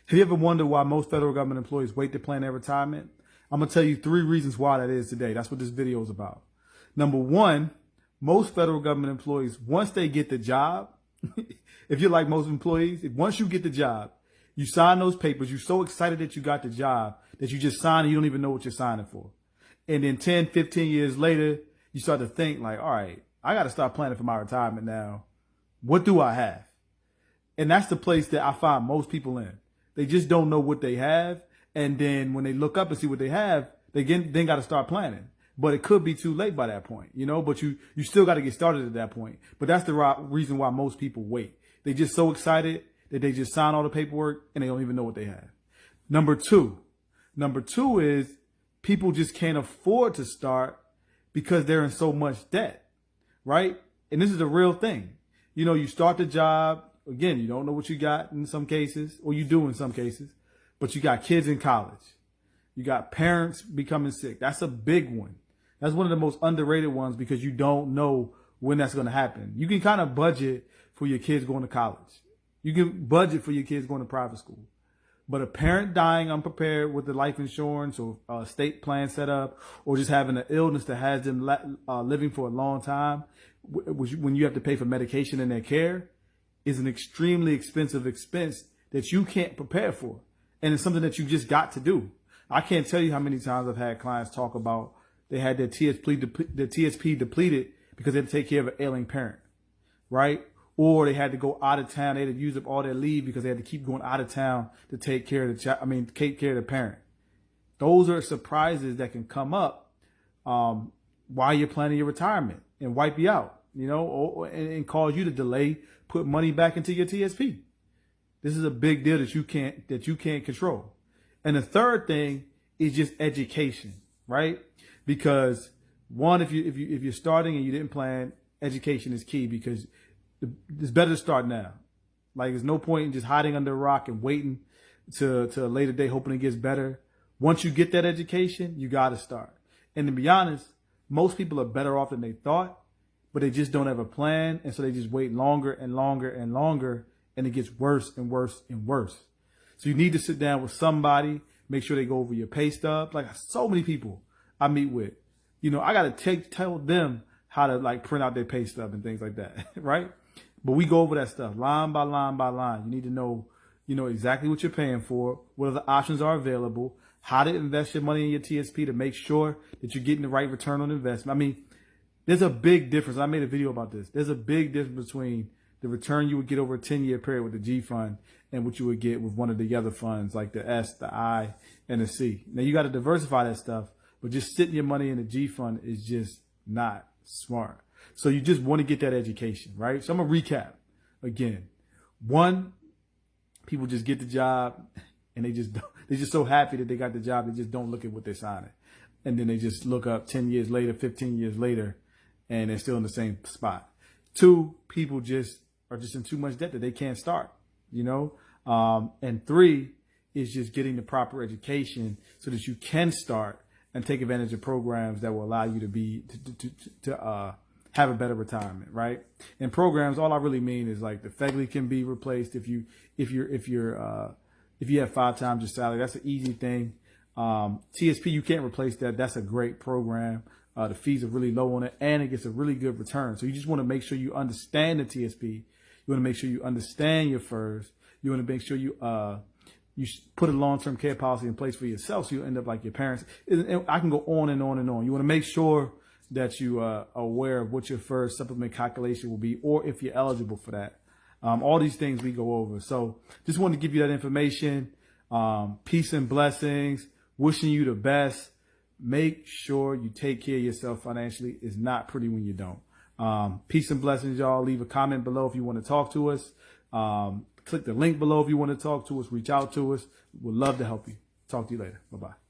Have you ever wondered why most federal government employees wait to plan their retirement? I'm going to tell you 3 reasons why that is today. That's what this video is about. Number 1, most federal government employees, once they get the job, if you're like most employees, once you get the job, you sign those papers, you're so excited that you got the job that you just sign and you don't even know what you're signing for. And then 10, 15 years later, you start to think like, all right, I got to start planning for my retirement now. What do I have? And that's the place that I find most people in. They just don't know what they have. And then when they look up and see what they have, they then got to start planning. But it could be too late by that point, you know, but you still got to get started at that point. But that's the reason why most people wait. They just so excited that they just sign all the paperwork and they don't even know what they have. Number two is people just can't afford to start because they're in so much debt, right? And this is a real thing. You know, you start the job. Again, you don't know what you got in some cases, or you do in some cases, but you got kids in college. You got parents becoming sick. That's a big one. That's one of the most underrated ones because you don't know when that's going to happen. You can kind of budget for your kids going to college. You can budget for your kids going to private school. But a parent dying unprepared with the life insurance or estate plan set up, or just having an illness that has them living for a long time, when you have to pay for medication in their care, is an extremely expensive expense that you can't prepare for. And it's something that you just got to do. I can't tell you how many times I've had clients talk about they had their TSP depleted because they had to take care of an ailing parent, right? Or they had to go out of town. They had to use up all their leave because they had to keep going out of town to take care of take care of the parent. Those are surprises that can come up while you're planning your retirement and wipe you out, you know, and cause you to delay, put money back into your TSP. This is a big deal that you can't control. And the third thing is just education, right? Because one, if you're starting and you didn't plan, education is key because it's better to start now. Like there's no point in just hiding under a rock and waiting to a later day hoping it gets better. Once you get that education, you got to start. And to be honest, most people are better off than they thought, but they just don't have a plan. And so they just wait longer and longer and longer, and it gets worse and worse and worse. So you need to sit down with somebody, make sure they go over your pay stub. Like so many people I meet with, you know, I got to tell them how to like print out their pay stub and things like that, right? But we go over that stuff line by line by line. You need to know, you know, exactly what you're paying for, what other options are available, how to invest your money in your TSP to make sure that you're getting the right return on investment. I mean, there's a big difference. I made a video about this. There's a big difference between the return you would get over a 10-year period with the G fund and what you would get with one of the other funds like the S, the I, and the C. Now, you got to diversify that stuff, but just sitting your money in the G fund is just not smart. So you just want to get that education, right? So I'm going to recap again. 1, people just get the job and they're just so happy that they got the job. They just don't look at what they're signing. And then they just look up 10 years later, 15 years later, and they're still in the same spot. 2, people are just in too much debt that they can't start, you know? And 3 is just getting the proper education so that you can start and take advantage of programs that will allow you to have a better retirement, right? And programs, all I really mean is like the FEGLI can be replaced if you have 5 times your salary. That's an easy thing. TSP, you can't replace that. That's a great program. The fees are really low on it, and it gets a really good return. So you just want to make sure you understand the TSP. You want to make sure you understand your FERS. You want to make sure you put a long-term care policy in place for yourself, so you end up like your parents. And I can go on and on and on. You want to make sure that you are aware of what your FERS supplement calculation will be, or if you're eligible for that. All these things we go over. So just wanted to give you that information. Peace and blessings. Wishing you the best. Make sure you take care of yourself financially. It's not pretty when you don't. Peace and blessings, y'all. Leave a comment below if you want to talk to us. Click the link below if you want to talk to us. Reach out to us. We'd love to help you. Talk to you later. Bye-bye.